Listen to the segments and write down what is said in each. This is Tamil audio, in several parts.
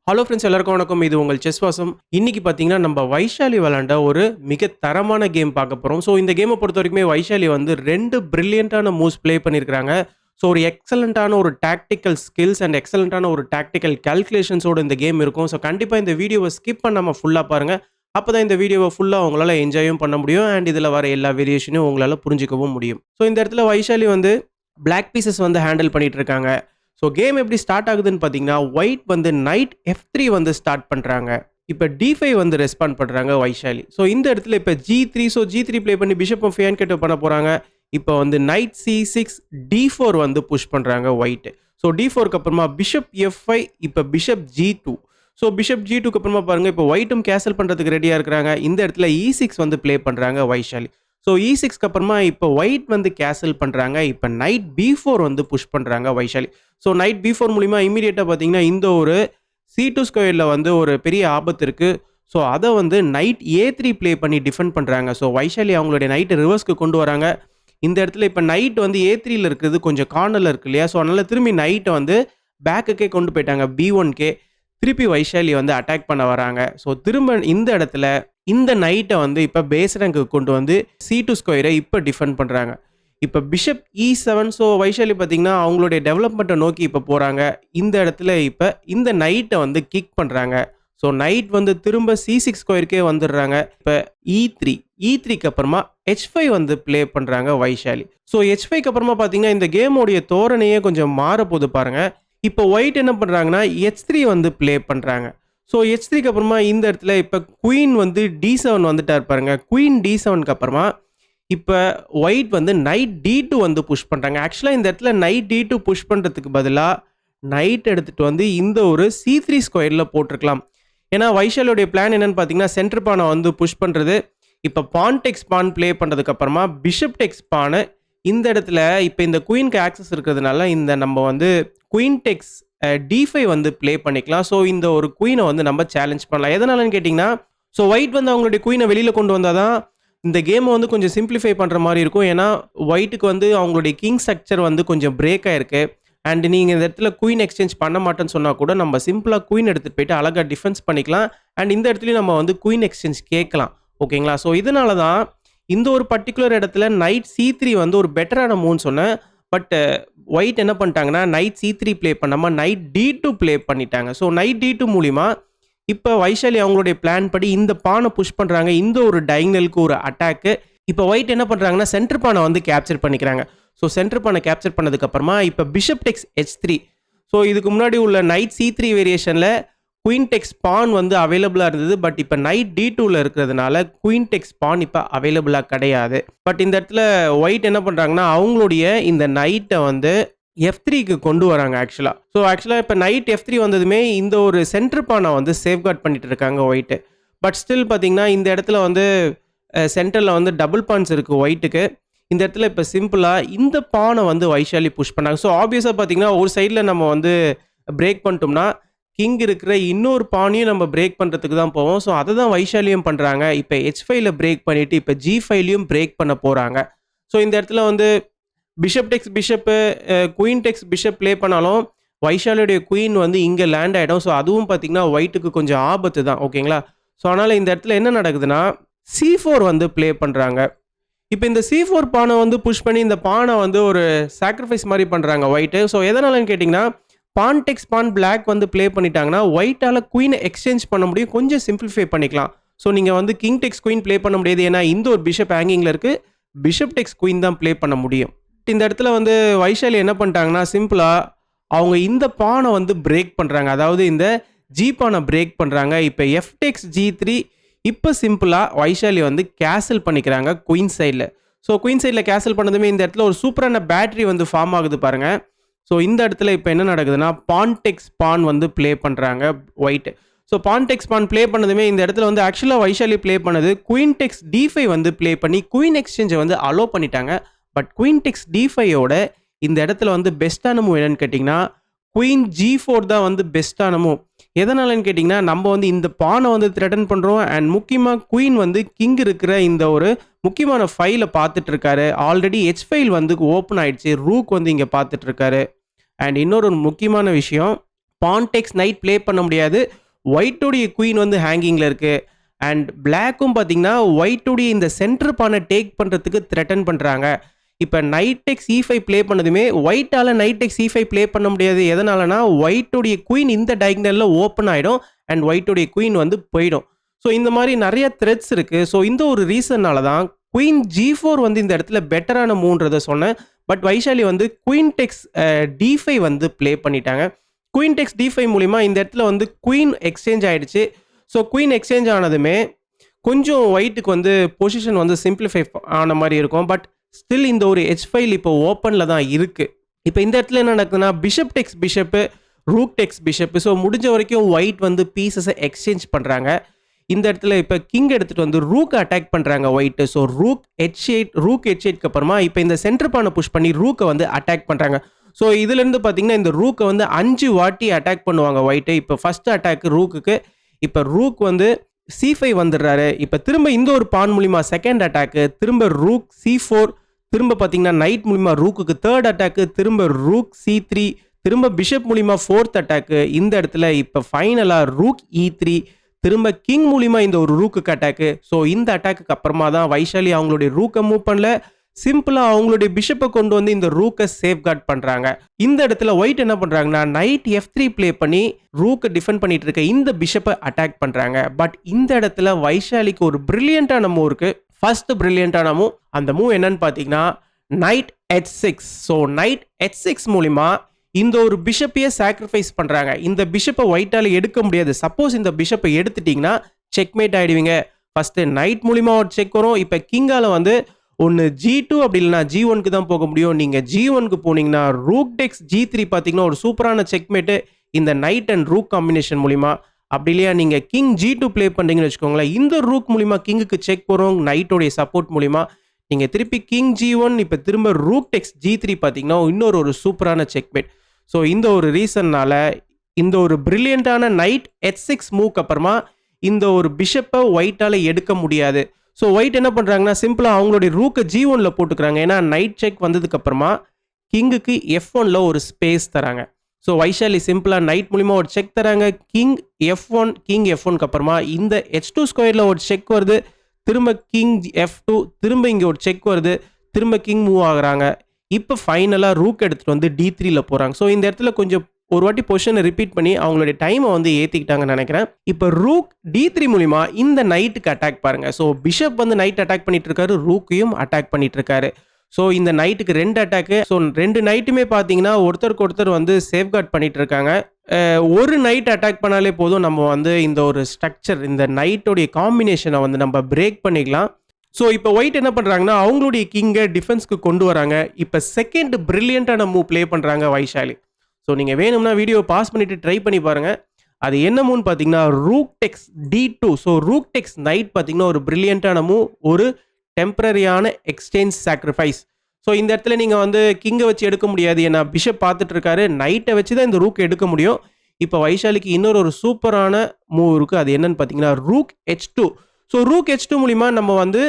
ஹலோ ஃப்ரெண்ட்ஸ் எல்லாருக்கும் வணக்கம். இது உங்கள் செஸ் வாசம். இன்னைக்கு பார்த்தீங்கன்னா, நம்ம வைஷாலி விளையாண்ட ஒரு மிக தரமான கேம் பார்க்க போறோம். ஸோ இந்த கேமை பொறுத்த வரைக்குமே வைஷாலி வந்து 2 பிரில்லியன்ட்டான மூவ்ஸ் ப்ளே பண்ணியிருக்காங்க. ஸோ ஒரு எக்ஸலன்ட்டான ஒரு டாக்டிக்கல் ஸ்கில்ஸ் அண்ட் எக்ஸலன்ட்டான ஒரு டாக்டிக்கல் கால்குலேஷன்ஸோட இந்த கேம் இருக்கும். ஸோ கண்டிப்பா இந்த வீடியோவை ஸ்கிப் பண்ணாம ஃபுல்லா பாருங்க. அப்பதான் இந்த வீடியோவை ஃபுல்லா உங்களால என்ஜாயும் பண்ண முடியும். அண்ட் இதுல வர எல்லா வேரியேஷனையும் உங்களால புரிஞ்சுக்கவும் முடியும். ஸோ இந்த இடத்துல வைஷாலி வந்து பிளாக் பீசஸ் வந்து ஹேண்டில் பண்ணிட்டு இருக்காங்க. ஸோ கேம் எப்படி ஸ்டார்ட் ஆகுதுன்னு பார்த்தீங்கன்னா, ஒயிட் வந்து நைட் F3 வந்து ஸ்டார்ட் பண்ணுறாங்க. இப்போ D5 வந்து ரெஸ்பாண்ட் பண்ணுறாங்க வைஷாலி. ஸோ இந்த இடத்துல இப்போ G3 G3 ப்ளே பண்ணி பிஷப் ஆஃப் A பண்ண போகிறாங்க. இப்போ வந்து நைட் C6 D4 வந்து புஷ் பண்ணுறாங்க ஒயிட். ஸோ D4க்கு அப்புறமா பிஷப் F5 இப்போ பிஷப் G2. ஸோ பிஷப் G2க்கு அப்புறமா பாருங்கள், இப்போ ஒயிட்டும் கேன்சல் பண்ணுறதுக்கு ரெடியாக இருக்கிறாங்க. இந்த இடத்துல E6 வந்து ப்ளே பண்ணுறாங்க வைஷாலி. ஸோ E6க்கு அப்புறமா இப்போ ஒயிட் வந்து கேன்சல் பண்ணுறாங்க. இப்போ நைட் B4 வந்து புஷ் பண்ணுறாங்க வைஷாலி. ஸோ நைட் B4 மூலிமா இமீடியட்டாக பார்த்தீங்கன்னா, இந்த ஒரு C2 ஸ்கொயரில் வந்து ஒரு பெரிய ஆபத்து இருக்குது. ஸோ அதை வந்து நைட் A3 ப்ளே பண்ணி டிஃபெண்ட் பண்ணுறாங்க. ஸோ வைஷாலி அவங்களுடைய நைட்டை ரிவர்ஸ்க்கு கொண்டு வராங்க. இந்த இடத்துல இப்போ நைட் வந்து A3யில் இருக்கிறது கொஞ்சம் கார்னரில் இருக்கு இல்லையா? ஸோ அதனால் திரும்பி நைட்டை வந்து பேக்குக்கே கொண்டு போயிட்டாங்க B1கே. திருப்பி வைஷாலி வந்து அட்டாக் பண்ண வராங்க. ஸோ திரும்ப இந்த இடத்துல இந்த நைட்டை வந்து இப்போ பேஸ் ரேங்க்கு கொண்டு வந்து C2 ஸ்கொயரை இப்போ டிஃபெண்ட் பண்ணுறாங்க. இப்போ பிஷப் E7. ஸோ வைஷாலி பார்த்தீங்கன்னா அவங்களுடைய டெவலப்மெண்ட்டை நோக்கி இப்போ போகிறாங்க. இந்த இடத்துல இப்போ இந்த நைட்டை வந்து கிக் பண்ணுறாங்க. ஸோ நைட் வந்து திரும்ப C6 ஸ்கொயருக்கே வந்துடுறாங்க. இப்போ E3க்கு அப்புறமா H5 வந்து ப்ளே பண்ணுறாங்க வைஷாலி. ஸோ H5க்கு அப்புறமா பார்த்தீங்கன்னா இந்த கேமோடைய தோரணையே கொஞ்சம் மாறப்போகுது பாருங்க. இப்போ ஒயிட் என்ன பண்ணுறாங்கன்னா H3 வந்து ப்ளே பண்ணுறாங்க. ஸோ H3க்கு அப்புறமா இந்த இடத்துல இப்போ குயின் வந்து D7 வந்துட்டா இருப்பாருங்க. குயின் D7க்கு அப்புறமா இப்போ ஒயிட் வந்து நைட் D2 வந்து புஷ் பண்ணுறாங்க. ஆக்சுவலாக இந்த இடத்துல நைட் D2 புஷ் பண்ணுறதுக்கு பதிலாக நைட் எடுத்துகிட்டு வந்து இந்த ஒரு C3 ஸ்கொயரில் போட்டிருக்கலாம். ஏன்னா வைஷாலியோடைய பிளான் என்னென்னு பார்த்தீங்கன்னா, சென்டர் பானை வந்து புஷ் பண்ணுறது. இப்போ பான் டெக்ஸ் பான் ப்ளே பண்ணுறதுக்கு அப்புறமா பிஷப் டெக்ஸ் பானை இந்த இடத்துல இப்போ இந்த குயின்க்கு ஆக்சஸ் இருக்கிறதுனால இந்த நம்ம வந்து குயின் டெக்ஸ் D5 வந்து ப்ளே பண்ணிக்கலாம். ஸோ இந்த ஒரு குயினை வந்து நம்ம சேலஞ்ச் பண்ணலாம். எதனாலன்னு கேட்டிங்கன்னா, ஸோ ஒயிட் வந்து அவங்களுடைய குயினை வெளியில் கொண்டு வந்தால் தான் இந்த கேமை வந்து கொஞ்சம் சிம்பிளிஃபை பண்ணுற மாதிரி இருக்கும். ஏன்னா ஒயிட்டுக்கு வந்து அவங்களுடைய கிங் ஸ்ட்ரக்சர் வந்து கொஞ்சம் பிரேக் ஆயிருக்கு. அண்ட் நீங்கள் இந்த இடத்துல குயின் எக்ஸ்சேஞ்ச் பண்ண மாட்டேன்னு சொன்னால் கூட நம்ம சிம்பிளாக குயின் எடுத்துகிட்டு போயிட்டு அழகாக டிஃபென்ஸ் பண்ணிக்கலாம். அண்ட் இந்த இடத்துலையும் நம்ம வந்து குயின் எக்ஸ்சேஞ்ச் கேட்கலாம். ஓகேங்களா? ஸோ இதனால தான் இந்த ஒரு பர்டிகுலர் இடத்துல நைட் C3 வந்து ஒரு பெட்டரான மூவ்னு சொன்னேன். பட் ஒயிட் என்ன பண்ணிட்டாங்கன்னா, நைட் C3 ப்ளே பண்ணாமல் நைட் D2 ப்ளே பண்ணிட்டாங்க. ஸோ நைட் D2 மூலிமா இப்போ வைஷாலி அவங்களுடைய பிளான் படி இந்த பானை புஷ் பண்ணுறாங்க. இந்த ஒரு டைகனலுக்கு ஒரு அட்டாக்கு. இப்போ ஒயிட் என்ன பண்ணுறாங்கன்னா, சென்டர் பானை வந்து கேப்சர் பண்ணிக்கிறாங்க. ஸோ சென்டர் பானை கேப்சர் பண்ணதுக்கப்புறமா இப்போ பிஷப் டெக்ஸ் H3. ஸோ இதுக்கு முன்னாடி உள்ள நைட் C3 வேரியேஷனில் குயின் டெக்ஸ் பான் வந்து அவைலபிளாக இருந்தது. பட் இப்போ நைட் D2வில் இருக்கிறதுனால குயின் டெக்ஸ் பான் இப்போ அவைலபிளாக கிடையாது. பட் இந்த இடத்துல ஒயிட் என்ன பண்ணுறாங்கன்னா, அவங்களுடைய இந்த நைட்டை வந்து F3க்கு கொண்டு வராங்க ஆக்சுவலாக. ஸோ ஆக்சுவலாக இப்போ நைட் F3 வந்ததுமே இந்த ஒரு சென்டர் பானை வந்து சேஃப்கார்ட் பண்ணிட்டு இருக்காங்க ஒயிட்டு. பட் ஸ்டில் பார்த்தீங்கன்னா இந்த இடத்துல வந்து சென்டரில் வந்து டபுள் பான்ஸ் இருக்குது ஒயிட்டுக்கு. இந்த இடத்துல இப்போ சிம்பிளாக இந்த பானை வந்து வைஷாலி புஷ் பண்ணாங்க. ஸோ ஆப்வியஸாக பார்த்தீங்கன்னா ஒரு சைடில் நம்ம வந்து பிரேக் பண்ணிட்டோம்னா கிங் இருக்கிற இன்னொரு பானையும் நம்ம பிரேக் பண்ணுறதுக்கு தான் போவோம். ஸோ அதை தான் வைஷாலியும் பண்ணுறாங்க. இப்போ H5ல பிரேக் பண்ணிவிட்டு இப்போ G5லையும் பிரேக் பண்ண போகிறாங்க. ஸோ இந்த இடத்துல வந்து பிஷப் டெக்ஸ் பிஷப்பு குயின் டெக்ஸ் பிஷப் ப்ளே பண்ணாலும் வைஷாலியோடைய குயின் வந்து இங்கே லேண்ட் ஆகிடும். ஸோ அதுவும் பார்த்தீங்கன்னா ஒயிட்டுக்கு கொஞ்சம் ஆபத்து தான். ஓகேங்களா? ஸோ அதனால் இந்த இடத்துல என்ன நடக்குதுன்னா, C4 வந்து ப்ளே பண்ணுறாங்க. இப்போ இந்த C4 பானை வந்து புஷ் பண்ணி இந்த பானை வந்து ஒரு சாக்ரிஃபைஸ் மாதிரி பண்ணுறாங்க ஒயிட்டு. ஸோ எதனாலன்னு கேட்டிங்கன்னா, பான் டெக்ஸ் பான் பிளாக் வந்து ப்ளே பண்ணிட்டாங்கன்னா ஒயிட்டால் குயினை எக்ஸ்சேஞ்ச் பண்ண முடியும். கொஞ்சம் சிம்பிளிஃபை பண்ணிக்கலாம். ஸோ நீங்கள் வந்து கிங் டெக்ஸ் குயின் ப்ளே பண்ண முடியாது. ஏன்னா இந்த ஒரு பிஷப் ஹேங்கிங்கில் இருக்குது. பிஷப் டெக்ஸ் குயின் தான் ப்ளே பண்ண முடியும். இந்த இடத்துல வந்து வைஷாலி என்ன பண்ணிட்டாங்கன்னா, சிம்பிளாக அவங்க இந்த பானை வந்து பிரேக் பண்ணுறாங்க. அதாவது இந்த G பானை பிரேக் பண்ணுறாங்க. இப்போ F டெக்ஸ் G3. இப்போ சிம்பிளாக வைஷாலி வந்து கேசல் பண்ணிக்கிறாங்க குயின் சைடில். ஸோ குயின் சைடில் கேசல் பண்ணதுமே இந்த இடத்துல ஒரு சூப்பரான பேட்டரி வந்து ஃபார்ம் ஆகுது பாருங்கள். ஸோ இந்த இடத்துல இப்போ என்ன நடக்குதுன்னா, பான் டெக்ஸ் பான் வந்து ப்ளே பண்ணுறாங்க ஒயிட். ஸோ பான் டெக்ஸ் பான் ப்ளே பண்ணதுமே இந்த இடத்துல வந்து ஆக்சுவலாக வைஷாலி ப்ளே பண்ணது குயின் டெக்ஸ் D5 வந்து ப்ளே பண்ணி குயின் எக்ஸ்சேஞ்சை வந்து அலோ பண்ணிட்டாங்க. பட் குயின் டெக்ஸ் D5யோட இந்த இடத்துல வந்து பெஸ்ட்டான மூவ் என்னன்னு கேட்டிங்கன்னா, குயின் G4 தான் வந்து பெஸ்ட்டான மூவ். எதனாலன்னு கேட்டிங்கன்னா, நம்ம வந்து இந்த பானை வந்து த்ரெட்டன் பண்ணுறோம். அண்ட் முக்கியமாக குயின் வந்து கிங் இருக்கிற இந்த ஒரு முக்கியமான ஃபைலை பார்த்துட்டு இருக்காரு. ஆல்ரெடி H5 வந்து ஓப்பன் ஆயிடுச்சு. ரூக் வந்து இங்கே பார்த்துட்டு இருக்காரு. அண்ட் இன்னொரு முக்கியமான விஷயம், பான் டெக்ஸ் நைட் ப்ளே பண்ண முடியாது. ஒயிட்டோடைய குயின் வந்து ஹேங்கிங்கில் இருக்குது. அண்ட் பிளாக்கும் பார்த்தீங்கன்னா ஒயிட்டோடைய இந்த சென்டர் பானை டேக் பண்ணுறதுக்கு த்ரெட்டன் பண்ணுறாங்க. இப்போ நைட் டெக்ஸ் E5 ப்ளே பண்ணதுமே ஒயிட்டால் நைட் டெக்ஸ் E5 ப்ளே பண்ண முடியாது. எதனாலனா ஒயிட்டோடைய குயின் இந்த டயக்னலில் ஓப்பன் ஆகிடும் அண்ட் ஒயிட்டோடைய குயின் வந்து போயிடும். ஸோ இந்த மாதிரி நிறைய த்ரெட்ஸ் இருக்குது. ஸோ இந்த ஒரு ரீசன்னால தான் குயின் G4 வந்து இந்த இடத்துல பெட்டரான மூன்றதை சொன்னேன். பட் வைஷாலி வந்து குயின் டெக்ஸ் D5 வந்து ப்ளே பண்ணிட்டாங்க. குயின் டெக்ஸ் D5 மூலிமா இந்த இடத்துல வந்து குயின் எக்ஸ்சேஞ்ச் ஆகிடுச்சு. ஸோ குயின் எக்ஸ்சேஞ்ச் ஆனதுமே கொஞ்சம் ஒயிட்டுக்கு வந்து பொசிஷன் வந்து சிம்பிளிஃபை ஆன மாதிரி இருக்கும். பட் ஸ்டில் இந்த ஒரு H5 இப்போ ஓப்பனில் தான் இருக்குது. இப்போ இந்த இடத்துல என்ன நடக்குதுன்னா பிஷப் டெக்ஸ் பிஷப்பு, ரூக் டெக்ஸ் பிஷப்பு. ஸோ முடிஞ்ச வரைக்கும் ஒயிட் வந்து பீசஸை எக்ஸ்சேஞ்ச் பண்ணுறாங்க. இந்த இடத்துல இப்போ கிங் எடுத்துகிட்டு வந்து ரூக் அட்டாக் பண்ணுறாங்க ஒயிட்டு. ஸோ ரூக் H8க்கு அப்புறமா இப்போ இந்த சென்டர் பானை புஷ் பண்ணி ரூக்கை வந்து அட்டாக் பண்ணுறாங்க. ஸோ இதுலேருந்து பார்த்தீங்கன்னா இந்த ரூக்கை வந்து 5 வாட்டி அட்டாக் பண்ணுவாங்க ஒயிட்டு. இப்போ ஃபஸ்ட்டு அட்டாக் ரூக்குக்கு. இப்போ ரூக் வந்து C5 வந்துடுறாரு. இப்போ திரும்ப இந்த ஒரு பான் மூலிமா செகண்ட் அட்டாக்கு, திரும்ப ரூக் C4, திரும்ப பார்த்தீங்கன்னா நைட் மூலிமா ரூக்குக்கு தேர்ட் அட்டாக்கு, திரும்ப ரூக் C3, திரும்ப பிஷப் மூலிமா ஃபோர்த் அட்டாக்கு. இந்த இடத்துல இப்போ ஃபைனலாக ரூக் E3, திரும்ப கிங் மூலிமா இந்த ஒரு ரூக்குக்கு அட்டாக்கு. ஸோ இந்த அட்டாக்கு அப்புறமா தான் வைஷாலி அவங்களுடைய ரூக்கை மூவ் பண்ணல, சிம்பிளாக அவங்களுடைய பிஷப்பை கொண்டு வந்து இந்த ரூக்கை சேஃப்கார்ட் பண்ணுறாங்க. இந்த இடத்துல ஒயிட் என்ன பண்ணுறாங்கன்னா நைட் F3 ப்ளே பண்ணி ரூக்கை டிஃபெண்ட் பண்ணிட்டு இருக்க இந்த பிஷப்பை அட்டாக் பண்ணுறாங்க. பட் இந்த இடத்துல வைஷாலிக்கு ஒரு பிரில்லியண்டான மூவ் இருக்குது. ஃபர்ஸ்ட் பிரில்லியண்டான மூவ், அந்த மூவ் என்னன்னு பார்த்தீங்கன்னா night H6. So night H6 மூலிமா இந்த ஒரு பிஷப்பையே சாக்ரிஃபைஸ் பண்ணுறாங்க. இந்த பிஷப்பை ஒயிட்டால் எடுக்க முடியாது. சப்போஸ் இந்த பிஷப்பை எடுத்துட்டிங்கன்னா செக்மேட் ஆகிடுவீங்க. ஃபஸ்ட்டு நைட் மூலிமா ஒரு செக் வரும். இப்போ கிங்கால் வந்து ஒன்று G2 அப்படி இல்லைனா G1க்கு தான் போக முடியும். நீங்கள் G1க்கு போனீங்கன்னா ரூக் டெக்ஸ் G3 பார்த்தீங்கன்னா ஒரு சூப்பரான செக்மேட்டு இந்த நைட் அண்ட் ரூக் காம்பினேஷன் மூலிமா. அப்படி இல்லையா நீங்கள் கிங் G2 ப்ளே பண்ணுறீங்கன்னு வச்சுக்கோங்களேன், இந்த ரூக் மூலிமா கிங்குக்கு செக் வரும் நைட்டோடைய சப்போர்ட் மூலிமா. நீங்கள் திருப்பி கிங் G1, இப்போ திரும்ப ரூக் டெக்ஸ் G3 பார்த்தீங்கன்னா இன்னொரு ஒரு சூப்பரான செக்மேட். ஸோ இந்த ஒரு ரீசன்னால் இந்த ஒரு பிரில்லியண்டான நைட் H6 மூவ்க்கு அப்புறமா இந்த ஒரு பிஷப்பை ஒயிட்டால் எடுக்க முடியாது. ஸோ ஒயிட் என்ன பண்ணுறாங்கன்னா சிம்பிளாக அவங்களுடைய ரூக்கை G1ல போட்டுக்கிறாங்க. ஏன்னா நைட் செக் வந்ததுக்கப்புறமா கிங்குக்கு F1ல ஒரு ஸ்பேஸ் தராங்க. ஸோ வைஷாலி சிம்பிளாக நைட் மூலிமா ஒரு செக் தராங்க. கிங் F1க்கு அப்புறமா இந்த H2 ஸ்கொயரில் ஒரு செக் வருது. திரும்ப கிங் F2, திரும்ப இங்கே ஒரு செக் வருது. திரும்ப கிங் மூவ் ஆகுறாங்க. இப்போ ஃபைனலாக ரூக் எடுத்துகிட்டு வந்து D3ல போகிறாங்க. ஸோ இந்த இடத்துல கொஞ்சம் ஒரு வாட்டி பொசிஷனை ரிப்பீட் பண்ணி அவங்களுடைய டைமை வந்து ஏற்றிக்கிட்டாங்கன்னு நினைக்கிறேன். இப்போ ரூக் D3 மூலிமா இந்த நைட்டுக்கு அட்டாக் பாருங்கள். ஸோ பிஷப் வந்து நைட் அட்டாக் பண்ணிட்டு இருக்காரு, ரூக்கையும் அட்டாக் பண்ணிட்டு இருக்காரு. ஸோ இந்த நைட்டுக்கு 2 அட்டாக்கு. ஸோ 2 நைட்டுமே பார்த்தீங்கன்னா ஒருத்தருக்கு ஒருத்தர் வந்து சேஃப்கார்ட் பண்ணிட்டு இருக்காங்க. ஒரு நைட் அட்டாக் பண்ணாலே போதும், நம்ம வந்து இந்த ஒரு ஸ்ட்ரக்சர், இந்த நைட்டோடைய காம்பினேஷனை வந்து நம்ம பிரேக் பண்ணிக்கலாம். ஸோ இப்போ ஒயிட் என்ன பண்ணுறாங்கன்னா அவங்களுடைய கிங்கை டிஃபென்ஸ்க்கு கொண்டு வராங்க. இப்போ செகண்ட் பிரில்லியண்டான மூவ் ப்ளே பண்ணுறாங்க வைஷாலி. ஸோ நீங்கள் வேணும்னா வீடியோ பாஸ் பண்ணிவிட்டு ட்ரை பண்ணி பாருங்கள். அது என்ன மூவ்னு பார்த்தீங்கன்னா ரூக் டெக்ஸ் D2. ஸோ ரூக் டெக்ஸ் நைட் பார்த்தீங்கன்னா ஒரு பிரில்லியண்டான மூவ், ஒரு டெம்பரரியான எக்ஸ்சேஞ்ச் சாக்ரிஃபைஸ். ஸோ இந்த இடத்துல நீங்கள் வந்து கிங்கை வச்சு எடுக்க முடியாது. ஏன்னா பிஷப் பார்த்துட்டு இருக்காரு. நைட்டை வச்சு தான் இந்த ரூக் எடுக்க முடியும். இப்போ வைஷாலிக்கு இன்னொரு ஒரு சூப்பரான மூவ் இருக்குது. அது என்னன்னு பார்த்தீங்கன்னா rook H2. So rook H2 மூலிமா நம்ம வந்து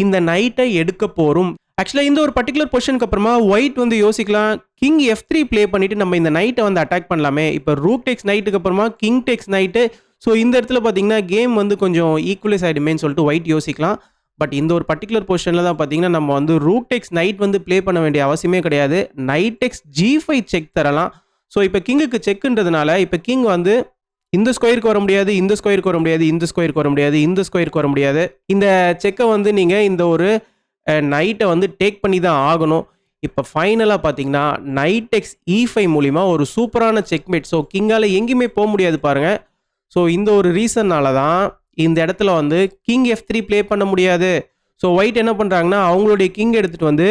இந்த நைட்டை எடுக்க போகிறோம். ஆக்சுவலாக இந்த ஒரு பர்டிகுலர் பொசிஷனுக்கு அப்புறமா ஒயிட் வந்து யோசிக்கலாம், கிங் F3 ப்ளே பண்ணிவிட்டு நம்ம இந்த நைட்டை வந்து அட்டாக் பண்ணலாமே. இப்போ ரூக் டெக்ஸ் நைட்டுக்கு அப்புறமா கிங் டெக்ஸ் நைட்டு. ஸோ இந்த இடத்துல பார்த்தீங்கன்னா கேம் வந்து கொஞ்சம் ஈக்குவலைஸ் ஆகிடுமேன்னு சொல்லிட்டு ஒயிட் யோசிக்கலாம். பட் இந்த ஒரு பர்டிகுலர் பொசிஷனில் தான் பார்த்தீங்கன்னா நம்ம வந்து ரூக் டெக்ஸ் நைட் வந்து ப்ளே பண்ண வேண்டிய அவசியமே கிடையாது. நைட் டெக்ஸ் G5 செக் தரலாம். ஸோ இப்போ கிங்குக்கு செக்குன்றதுனால இப்போ கிங் வந்து இந்த ஸ்கொயருக்கு வர முடியாது, இந்த ஸ்கொயருக்கு வர முடியாது, இந்த ஸ்கொயருக்கு வர முடியாது, இந்த ஸ்கொயருக்கு வர முடியாது. இந்த செக்கை வந்து நீங்கள் இந்த ஒரு நைட்டை வந்து டேக் பண்ணி தான் ஆகணும். இப்போ ஃபைனலாக பார்த்தீங்கன்னா நைட் டெக்ஸ் E5 மூலிமா ஒரு சூப்பரான செக்மேட். ஸோ கிங்கால் எங்கேயுமே போக முடியாது பாருங்கள். ஸோ இந்த ஒரு ரீசன்னால தான் இந்த இடத்துல வந்து கிங் F3 ப்ளே பண்ண முடியாது. ஸோ ஒயிட் என்ன பண்ணுறாங்கன்னா அவங்களுடைய கிங் எடுத்துகிட்டு வந்து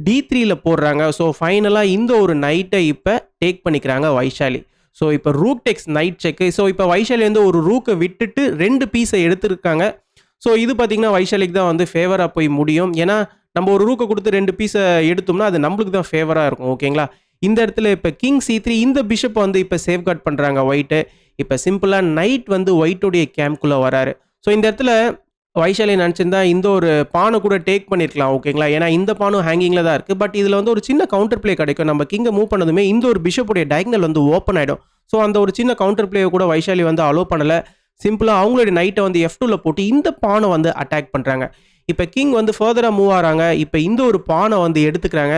D3ல போடுறாங்க. ஸோ ஃபைனலாக இந்த ஒரு நைட்டை இப்போ டேக் பண்ணிக்கிறாங்க வைஷாலி. ஸோ இப்போ ரூக் டெக்ஸ் நைட் செக்கு. ஸோ இப்போ வைஷாலி வந்து ஒரு ரூக்கை விட்டுட்டு 2 பீஸை எடுத்துருக்காங்க. ஸோ இது பார்த்திங்கன்னா வைஷாலிக்கு தான் வந்து ஃபேவராக போய் முடியும். ஏன்னா நம்ம ஒரு ரூக்கை கொடுத்து 2 பீஸை எடுத்தோம்னா அது நம்மளுக்கு தான் ஃபேவராக இருக்கும். ஓகேங்களா? இந்த இடத்துல இப்போ கிங் C3 இந்த பிஷப் வந்து இப்போ சேஃப்கார்ட் பண்ணுறாங்க ஒயிட்டு. இப்போ சிம்பிளாக நைட் வந்து ஒயிட்டோடைய கேம்குள்ளே வராரு. ஸோ இந்த இடத்துல வைஷாலி நினச்சிருந்தா இந்த ஒரு பானை கூட டேக் பண்ணியிருக்கலாம் ஓகேங்களா. ஏன்னா இந்த பானும் ஹேங்கிங்கில் தான் இருக்குது. பட் இதில் வந்து ஒரு சின்ன கவுண்டர் ப்ளே கிடைக்கும். நம்ம கிங்கை மூவ் பண்ணதுமே இந்த ஒரு பிஷப்புடைய டயகனல் வந்து ஓப்பன் ஆகிடும். ஸோ அந்த ஒரு சின்ன கவுண்டர் பிளேயை கூட வைஷாலி வந்து அலோவ் பண்ணலை. சிம்பிளாக அவங்களுடைய நைட்டை வந்து F2ல போட்டு இந்த பானை வந்து அட்டாக் பண்ணுறாங்க. இப்போ கிங் வந்து ஃபர்தராக மூவ் ஆகிறாங்க. இப்போ இந்த ஒரு பானை வந்து எடுத்துக்கிறாங்க.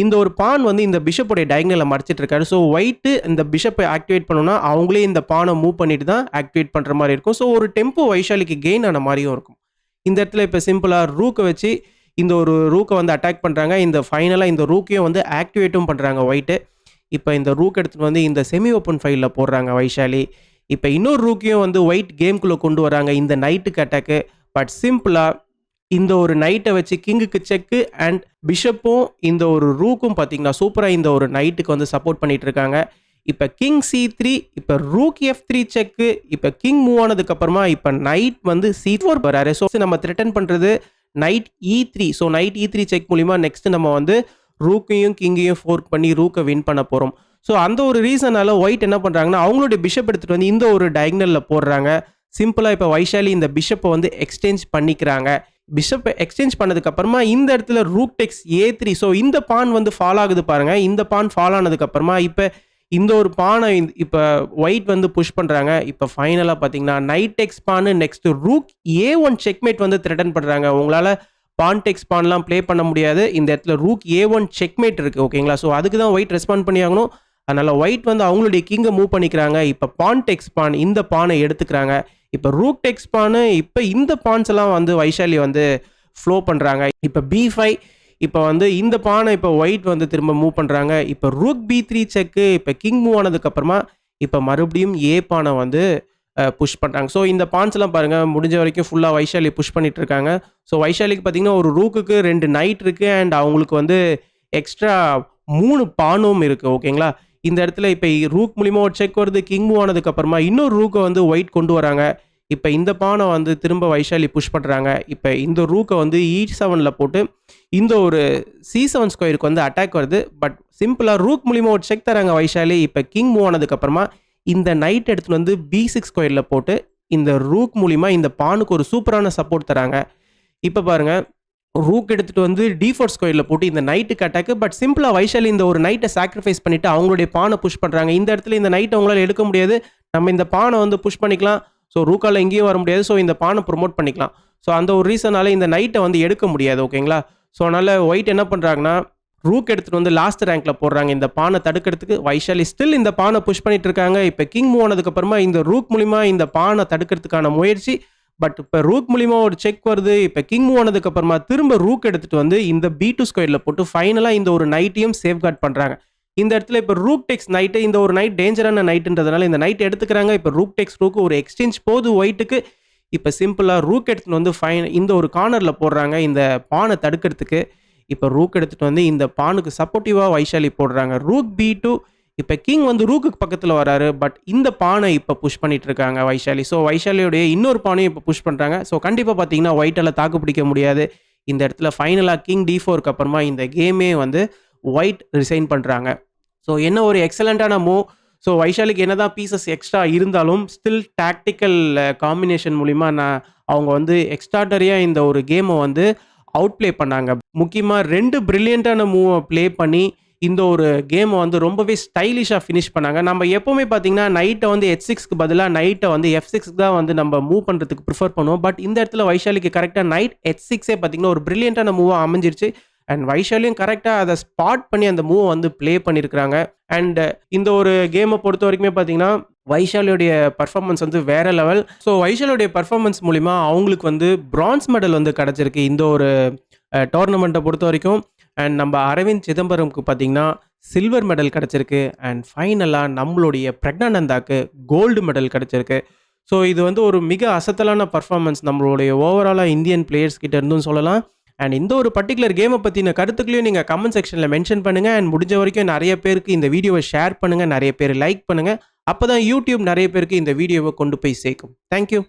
இந்த ஒரு பான் வந்து இந்த பிஷப்புடைய டயகனலை மறைச்சிட்டு இருக்காரு. ஸோ ஒயிட்டு இந்த பிஷப்பை ஆக்டிவேட் பண்ணணும்னா அவங்களே இந்த பானை மூவ் பண்ணிட்டு தான் ஆக்டிவேட் பண்ணுற மாதிரி இருக்கும். ஸோ ஒரு டெம்போ வைஷாலிக்கு கெயின் ஆன மாதிரியும் இருக்கும். இந்த இடத்துல இப்போ சிம்பிளாக ரூக்கை வச்சு இந்த ஒரு ரூக்கை வந்து அட்டாக் பண்ணுறாங்க. இந்த ஃபைனலாக இந்த ரூக்கையும் வந்து ஆக்டிவேட்டும் பண்ணுறாங்க ஒயிட்டு. இப்போ இந்த ரூக் எடுத்துகிட்டு வந்து இந்த செமி ஓப்பன் ஃபைலில் போடுறாங்க வைஷாலி. இப்போ இன்னொரு ரூக்கையும் வந்து ஒயிட் கேம்குள்ளே கொண்டு வராங்க இந்த நைட்டுக்கு அட்டாக்கு. பட் சிம்பிளாக இந்த ஒரு நைட்டை வச்சு கிங்குக்கு செக்கு அண்ட் பிஷப்பும் இந்த ஒரு ரூக்கும் பார்த்தீங்கன்னா சூப்பராக இந்த ஒரு நைட்டுக்கு வந்து சப்போர்ட் பண்ணிட்டு இருக்காங்க. இப்போ கிங் C3, இப்போ ரூக் F3 செக்கு. இப்போ கிங் மூவ் ஆனதுக்கப்புறமா இப்போ நைட் வந்து C4 வராரு. ஸோ நம்ம த்ரெட்டன் பண்ணுறது night E3. So night E3 check மூலிமா நெக்ஸ்ட் நம்ம வந்து ரூக்கையும் கிங்கையும் ஃபோர்க் பண்ணி ரூக்கை வின் பண்ண போகிறோம். ஸோ அந்த ஒரு ரீசனால் ஒயிட் என்ன பண்ணுறாங்கன்னா அவங்களுடைய பிஷப் எடுத்துகிட்டு வந்து இந்த ஒரு டயகனலில் போடுறாங்க. சிம்பிளாக இப்போ வைஷாலி இந்த பிஷப்பை வந்து எக்ஸ்சேஞ்ச் பண்ணிக்கிறாங்க. பிஷப்பை எக்ஸ்சேஞ்ச் பண்ணதுக்கப்புறமா இந்த இடத்துல ரூக் டெக்ஸ் A3. ஸோ இந்த பான் வந்து ஃபால் ஆகுது பாருங்கள். இந்த பான் ஃபால் ஆனதுக்கப்புறமா இப்போ இந்த ஒரு பானை இப்போ ஒயிட் வந்து புஷ் பண்ணுறாங்க. இப்போ ஃபைனலாக பார்த்தீங்கன்னா knight takes pawn next rook A1 checkmate வந்து த்ரெட்டன் பண்ணுறாங்க. உங்களால் பான் டெக்ஸ் பான்லாம் ப்ளே பண்ண முடியாது. இந்த இடத்துல ரூக் A1 செக்மேட் இருக்குது ஓகேங்களா. ஸோ அதுக்கு தான் ஒயிட் ரெஸ்பாண்ட் பண்ணி ஆகணும். அதனால் ஒயிட் வந்து அவங்களுடைய கிங்கை மூவ் பண்ணிக்கிறாங்க. இப்போ பான் டெக்ஸ் பான் இந்த பானை எடுத்துக்கிறாங்க. இப்போ ரூக் டெக்ஸ் பானு இப்போ இந்த பான்ஸ் எல்லாம் வந்து வைஷாலி வந்து ஃப்ளோ பண்ணுறாங்க. இப்போ B5 இப்போ வந்து இந்த பானை இப்போ ஒயிட் வந்து திரும்ப மூவ் பண்ணுறாங்க. இப்போ ரூக் B3 செக்கு. இப்போ கிங் மூவ் ஆனதுக்கப்புறமா இப்போ மறுபடியும் ஏ பானை வந்து புஷ் பண்ணுறாங்க. ஸோ இந்த பான்ஸ்லாம் பாருங்கள் முடிஞ்ச வரைக்கும் ஃபுல்லாக வைஷாலி புஷ் பண்ணிட்டு இருக்காங்க. ஸோ வைஷாலிக்கு பார்த்தீங்கன்னா ஒரு ரூக்குக்கு 2 நைட் இருக்குது அண்ட் அவங்களுக்கு வந்து எக்ஸ்ட்ரா 3 பானும் இருக்குது ஓகேங்களா. இந்த இடத்துல இப்போ ரூக் மூலிமா ஒரு செக் வருது. கிங் மூவ் ஆனதுக்கப்புறமா இன்னொரு ரூக்கை வந்து ஒயிட் கொண்டு வராங்க. இப்போ இந்த பானை வந்து திரும்ப வைஷாலி புஷ் பண்ணுறாங்க. இப்போ இந்த ரூக்கை வந்து E7ல் போட்டு இந்த ஒரு C7 ஸ்கொயருக்கு வந்து அட்டாக் வருது. பட் சிம்பிளாக ரூக் மூலிமா ஒரு செக் தராங்க வைஷாலி. இப்போ கிங் மூவ் ஆனதுக்கப்புறமா இந்த நைட் எடுத்துகிட்டு வந்து B6 ஸ்கொயரில் போட்டு இந்த ரூக் மூலிமா இந்த பானுக்கு ஒரு சூப்பரான சப்போர்ட் தராங்க. இப்போ பாருங்கள் ரூக் எடுத்துகிட்டு வந்து D4 ஸ்கொயரில் போட்டு இந்த நைட்டுக்கு அட்டாக்கு. பட் சிம்பிளாக வைஷாலி இந்த ஒரு நைட்டை சாக்ரிஃபைஸ் பண்ணிவிட்டு அவங்களுடைய பானை புஷ் பண்ணுறாங்க. இந்த இடத்துல இந்த நைட்டை அவங்களால எடுக்க முடியாது. நம்ம இந்த பானை வந்து புஷ் பண்ணிக்கலாம். ஸோ ரூக்கால் எங்கேயும் வர முடியாது. ஸோ இந்த பானை ப்ரொமோட் பண்ணிக்கலாம். ஸோ அந்த ஒரு ரீசனால இந்த நைட்டை வந்து எடுக்க முடியாது ஓகேங்களா. ஸோ அதனால் ஒயிட் என்ன பண்ணுறாங்கன்னா ரூக் எடுத்துகிட்டு வந்து லாஸ்ட் ரேங்க்கில் போடுறாங்க இந்த பானை தடுக்கிறதுக்கு. வைஷாலி ஸ்டில் இந்த பானை புஷ் பண்ணிட்டு இருக்காங்க. இப்போ கிங் மூவ் ஆனதுக்கப்புறமா இந்த ரூக் மூலிமா இந்த பானை தடுக்கிறதுக்கான முயற்சி. பட் இப்போ ரூக் மூலிமா ஒரு செக் வருது. இப்போ கிங் மூவ் ஆனதுக்கப்புறமா திரும்ப ரூக் எடுத்துகிட்டு வந்து இந்த B2 ஸ்கொயரில் போட்டு ஃபைனலாக இந்த ஒரு நைட்டையும் சேஃப்கார்ட் பண்ணுறாங்க. இந்த இடத்துல இப்போ ரூக் டெக்ஸ் நைட்டு இந்த ஒரு நைட் டேஞ்சரான நைட்டுன்றதுனால இந்த நைட் எடுத்துக்கிறாங்க. இப்போ ரூக் டெக்ஸ் ரூக்கு ஒரு எக்ஸ்சேஞ்ச் போது ஒயிட்டுக்கு. இப்போ சிம்பிளாக ரூக் எடுத்துகிட்டு வந்து இந்த ஒரு கார்னரில் போடுறாங்க இந்த பானை தடுக்கிறதுக்கு. இப்போ ரூக் எடுத்துகிட்டு வந்து இந்த பானுக்கு சப்போர்ட்டிவாக வைஷாலி போடுறாங்க. Rook B2. இப்போ கிங் வந்து ரூக்குக்கு பக்கத்தில் வராரு. பட் இந்த பானை இப்போ புஷ் பண்ணிட்டு இருக்காங்க வைஷாலி. ஸோ வைஷாலியோடைய இன்னொரு பானையும் இப்போ புஷ் பண்ணுறாங்க. ஸோ கண்டிப்பாக பார்த்தீங்கன்னா ஒயிட்டால் தாக்கு பிடிக்க முடியாது. இந்த இடத்துல ஃபைனலாக கிங் D4க்கு அப்புறமா இந்த கேமே வந்து ஒயிட் ரிசைன் பண்ணுறாங்க. ஸோ என்ன ஒரு எக்ஸலண்ட்டான மூவ். ஸோ வைஷாலிக்கு என்ன தான் பீசஸ் எக்ஸ்ட்ரா இருந்தாலும் ஸ்டில் டாக்டிக்கல் காம்பினேஷன் மூலிமா அவங்க வந்து எக்ஸ்ட்ராடரியாக இந்த ஒரு கேமை வந்து அவுட் ப்ளே பண்ணாங்க. முக்கியமாக 2 பிரில்லியண்ட்டான மூவை ப்ளே பண்ணி இந்த ஒரு கேமை வந்து ரொம்பவே ஸ்டைலிஷாக ஃபினிஷ் பண்ணாங்க. நம்ம எப்போவுமே பார்த்தீங்கன்னா நைட்டை வந்து H6க்கு பதிலாக நைட்டை வந்து F6க்கு தான் வந்து நம்ம மூவ் பண்ணுறதுக்கு ப்ரிஃபர் பண்ணுவோம். பட் இந்த இடத்துல வைஷாலிக்கு கரெக்டாக நைட் H6ஏ பார்த்தீங்கன்னா ஒரு பிரில்லியண்ட்டான மூவாக அமைஞ்சிருச்சு. அண்ட் வைஷாலியும் கரெக்டாக அதை ஸ்பாட் பண்ணி அந்த மூவை வந்து ப்ளே பண்ணியிருக்கிறாங்க. அண்ட் இந்த ஒரு கேமை பொறுத்த வரைக்குமே பார்த்தீங்கன்னா வைஷாலியோடைய பர்ஃபார்மன்ஸ் வந்து வேற லெவல். ஸோ வைஷாலியோடைய பர்ஃபார்மன்ஸ் மூலிமா அவங்களுக்கு வந்து பிரான்ஸ் மெடல் வந்து கிடச்சிருக்கு இந்த ஒரு டோர்னமெண்ட்டை பொறுத்த வரைக்கும். அண்ட் நம்ம அரவிந்த் சிதம்பரம்க்கு பார்த்தீங்கன்னா சில்வர் மெடல் கிடச்சிருக்கு. அண்ட் ஃபைனலாக நம்மளுடைய பிரக்னானந்தாக்கு கோல்டு மெடல் கிடச்சிருக்கு. ஸோ இது வந்து ஒரு மிக அசத்தலான பர்ஃபார்மன்ஸ் நம்மளுடைய ஓவராலாக இந்தியன் பிளேயர்ஸ் கிட்ட இருந்தும் சொல்லலாம். அண்ட் இந்த ஒரு பர்டிகுலர் கேமை பற்றின கருத்துக்களையும் நீங்கள் கமெண்ட் செக்ஷனில் மென்ஷன் பண்ணுங்கள். அண்ட் முடிஞ்ச வரைக்கும் நிறைய பேருக்கு இந்த வீடியோவை ஷேர் பண்ணுங்கள், நிறைய பேர் லைக் பண்ணுங்கள். அப்போ தான் யூடியூப் நிறைய பேருக்கு இந்த வீடியோவை கொண்டு போய் சேர்க்கும். தேங்க்யூ.